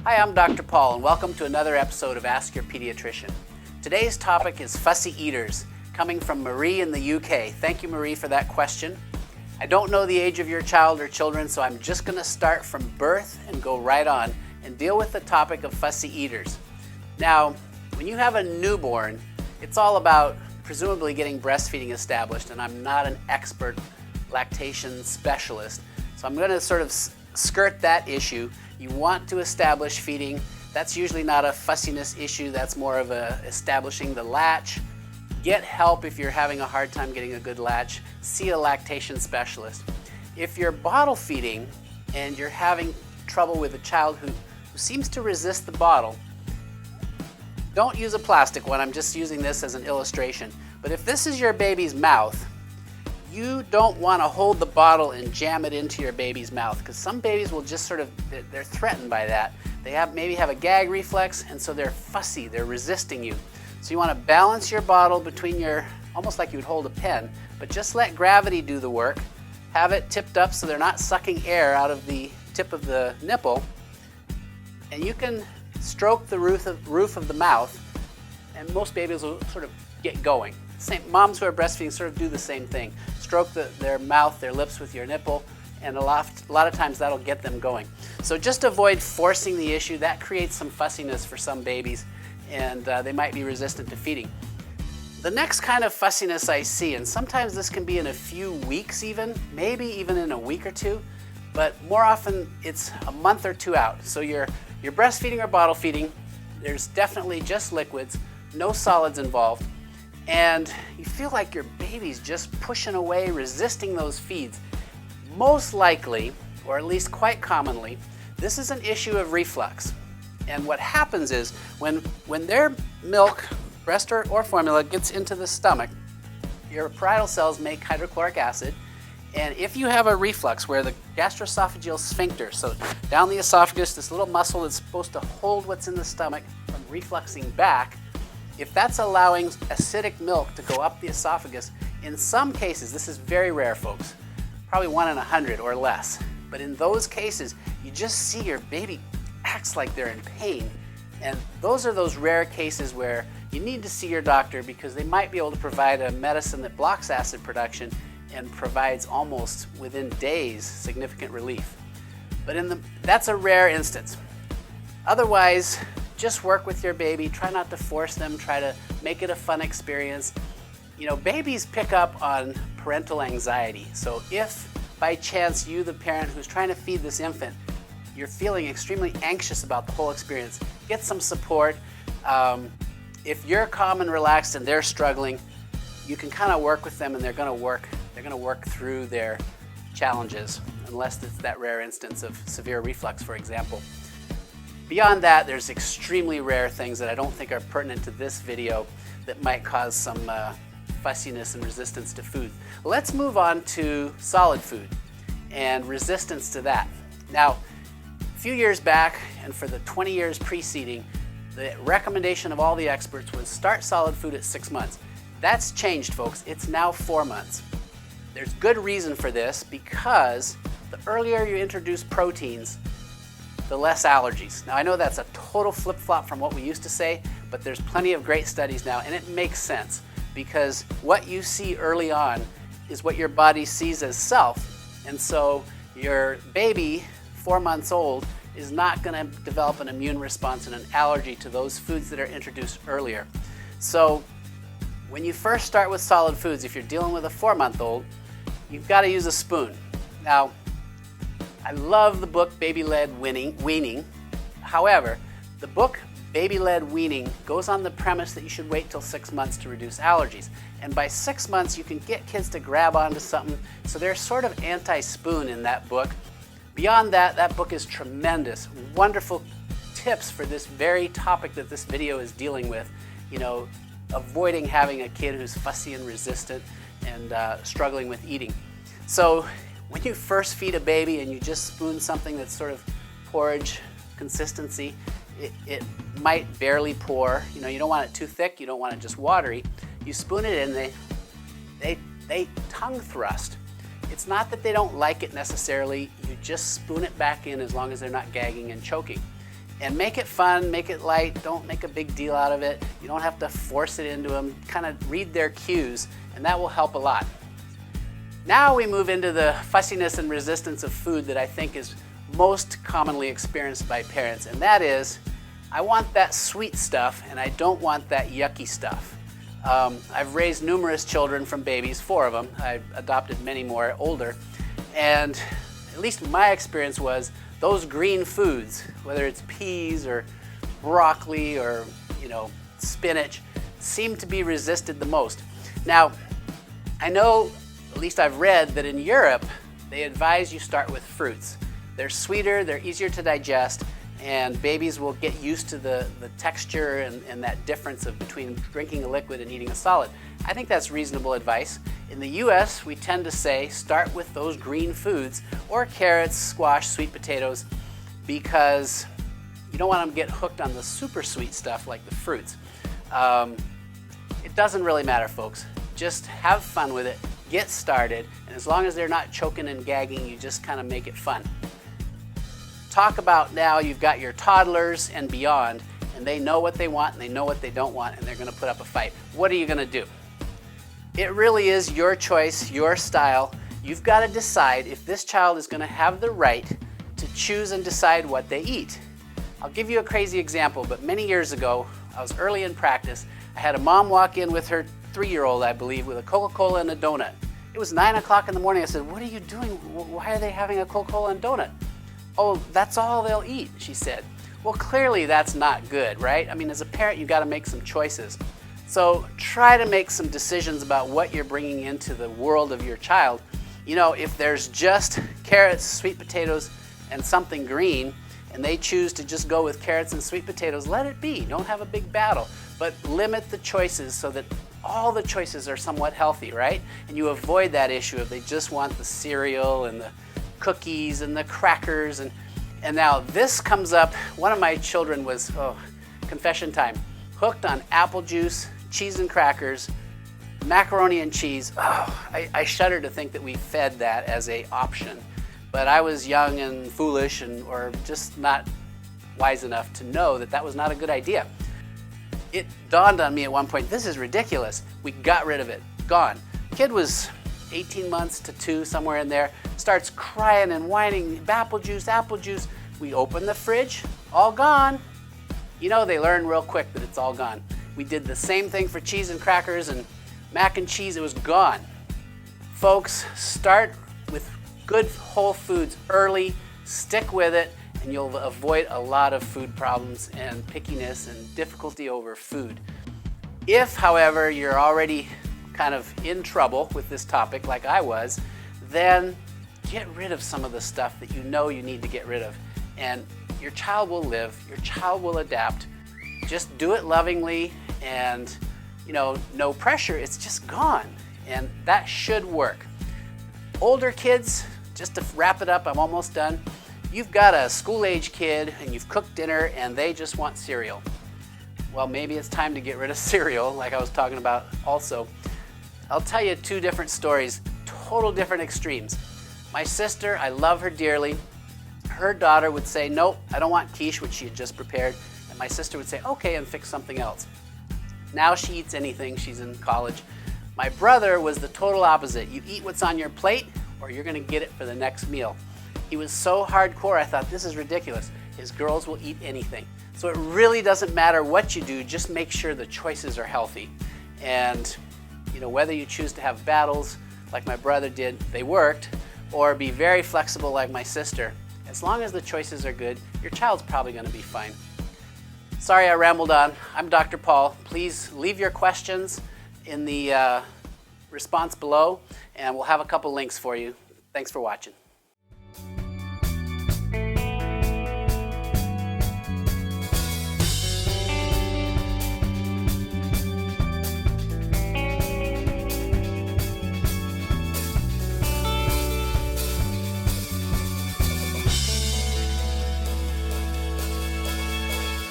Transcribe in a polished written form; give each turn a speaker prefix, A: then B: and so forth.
A: Hi, I'm Dr. Paul, and welcome to another episode of Ask Your Pediatrician. Today's topic is fussy eaters, coming from Marie in the UK. Thank you, Marie, for that question. I don't know the age of your child or children, so I'm just going to start from birth and go right on and deal with the topic of fussy eaters. Now, when you have a newborn, it's all about presumably getting breastfeeding established, and I'm not an expert lactation specialist, so I'm going to sort of skirt that issue. You want to establish feeding. That's usually not a fussiness issue. That's more of establishing the latch. Get help if you're having a hard time getting a good latch. See a lactation specialist. If you're bottle feeding and you're having trouble with a child who seems to resist the bottle, don't use a plastic one. I'm just using this as an illustration. But if this is your baby's mouth, you don't want to hold the bottle and jam it into your baby's mouth, because some babies will just they're threatened by that. They maybe have a gag reflex, and so they're fussy, they're resisting you. So you want to balance your bottle between almost like you would hold a pen, but just let gravity do the work. Have it tipped up so they're not sucking air out of the tip of the nipple, and you can stroke the roof of the mouth, and most babies will sort of get going. Moms who are breastfeeding sort of do the same thing. Stroke their mouth, their lips with your nipple, and a lot of times that'll get them going. So just avoid forcing the issue. That creates some fussiness for some babies, and they might be resistant to feeding. The next kind of fussiness I see, and sometimes this can be in a few weeks even, maybe even in a week or two, but more often it's a month or two out. So you're breastfeeding or bottle feeding, there's definitely just liquids, no solids involved, and you feel like your baby's just pushing away, resisting those feeds. Most likely, or at least quite commonly, this is an issue of reflux. And what happens is when their milk, breast or formula, gets into the stomach, your parietal cells make hydrochloric acid, and if you have a reflux where the gastroesophageal sphincter, so down the esophagus, this little muscle that's supposed to hold what's in the stomach from refluxing back, if that's allowing acidic milk to go up the esophagus, in some cases, this is very rare, folks, probably 1 in 100 or less, but in those cases, you just see your baby acts like they're in pain. And those are those rare cases where you need to see your doctor, because they might be able to provide a medicine that blocks acid production and provides almost within days significant relief. But that's a rare instance. Otherwise, just work with your baby. Try not to force them. Try to make it a fun experience. You know, babies pick up on parental anxiety. So if by chance you, the parent who's trying to feed this infant, you're feeling extremely anxious about the whole experience, get some support. If you're calm and relaxed and they're struggling, you can kind of work with them, and they're going to work through their challenges, unless it's that rare instance of severe reflux, for example. Beyond that, there's extremely rare things that I don't think are pertinent to this video that might cause some fussiness and resistance to food. Let's move on to solid food and resistance to that. Now, a few years back, and for the 20 years preceding, the recommendation of all the experts was start solid food at 6 months. That's changed, folks. It's now 4 months. There's good reason for this, because the earlier you introduce proteins, the less allergies. Now, I know that's a total flip-flop from what we used to say, but there's plenty of great studies now, and it makes sense, because what you see early on is what your body sees as self. And so your baby, 4 months old, is not going to develop an immune response and an allergy to those foods that are introduced earlier. So when you first start with solid foods, if you're dealing with a 4-month-old, you've got to use a spoon. Now, I love the book Baby-Led Weaning. However, the book Baby-Led Weaning goes on the premise that you should wait till 6 months to reduce allergies. And by 6 months, you can get kids to grab onto something. So they're sort of anti-spoon in that book. Beyond that, that book is tremendous. Wonderful tips for this very topic that this video is dealing with. You know, avoiding having a kid who's fussy and resistant and struggling with eating. So when you first feed a baby and you just spoon something that's sort of porridge consistency, it might barely pour. You know, you don't want it too thick, you don't want it just watery. You spoon it in, they tongue thrust. It's not that they don't like it necessarily, you just spoon it back in as long as they're not gagging and choking. And make it fun, make it light, don't make a big deal out of it. You don't have to force it into them. Kind of read their cues, and that will help a lot. Now we move into the fussiness and resistance of food that I think is most commonly experienced by parents, and that is, I want that sweet stuff and I don't want that yucky stuff. I've raised numerous children from babies, 4 of them. I've adopted many more older, and at least my experience was those green foods, whether it's peas or broccoli or spinach, seem to be resisted the most. Now, I know, at least I've read, that in Europe they advise you start with fruits. They're sweeter, they're easier to digest, and babies will get used to the texture and that difference between drinking a liquid and eating a solid. I think that's reasonable advice. In the US, we tend to say start with those green foods, or carrots, squash, sweet potatoes, because you don't want them to get hooked on the super sweet stuff like the fruits. It doesn't really matter, folks. Just have fun with it, get started, and as long as they're not choking and gagging, you just kind of make it fun. Talk about now you've got your toddlers and beyond, and they know what they want and they know what they don't want, and they're going to put up a fight. What are you going to do? It really is your choice, your style. You've got to decide if this child is going to have the right to choose and decide what they eat. I'll give you a crazy example, but many years ago, I was early in practice. I had a mom walk in with her 3-year-old, I believe, with a Coca-Cola and a donut. It was 9 o'clock in the morning. I said, "What are you doing? Why are they having a Coca-Cola and donut?" "Oh, that's all they'll eat," she said. Well, clearly that's not good, right? I mean, as a parent, you've got to make some choices. So try to make some decisions about what you're bringing into the world of your child. If there's just carrots, sweet potatoes, and something green, and they choose to just go with carrots and sweet potatoes, let it be. Don't have a big battle, but limit the choices so that all the choices are somewhat healthy, right? And you avoid that issue if they just want the cereal and the cookies and the crackers. And now this comes up. One of my children was, confession time, hooked on apple juice, cheese and crackers, macaroni and cheese. I shudder to think that we fed that as an option. But I was young and foolish or just not wise enough to know that that was not a good idea. It dawned on me at one point, this is ridiculous. We got rid of it, gone. Kid was 18 months to 2, somewhere in there, starts crying and whining, apple juice, apple juice. We open the fridge, all gone. They learn real quick that it's all gone. We did the same thing for cheese and crackers and mac and cheese, it was gone. Folks, start with good whole foods early, stick with it, and you'll avoid a lot of food problems and pickiness and difficulty over food. If, however, you're already kind of in trouble with this topic like I was, then get rid of some of the stuff that you know you need to get rid of. And your child will live, your child will adapt. Just do it lovingly and, no pressure, it's just gone. And that should work. Older kids, just to wrap it up, I'm almost done. You've got a school-age kid and you've cooked dinner and they just want cereal. Well, maybe it's time to get rid of cereal, like I was talking about also. I'll tell you 2 different stories, total different extremes. My sister, I love her dearly. Her daughter would say, "Nope, I don't want quiche," which she had just prepared. And my sister would say, "Okay," and fix something else. Now she eats anything, she's in college. My brother was the total opposite. You eat what's on your plate or you're gonna get it for the next meal. He was so hardcore, I thought, this is ridiculous. His girls will eat anything. So it really doesn't matter what you do, just make sure the choices are healthy. And whether you choose to have battles like my brother did, they worked, or be very flexible like my sister, as long as the choices are good, your child's probably gonna be fine. Sorry I rambled on. I'm Dr. Paul. Please leave your questions in the response below, and we'll have a couple links for you. Thanks for watching.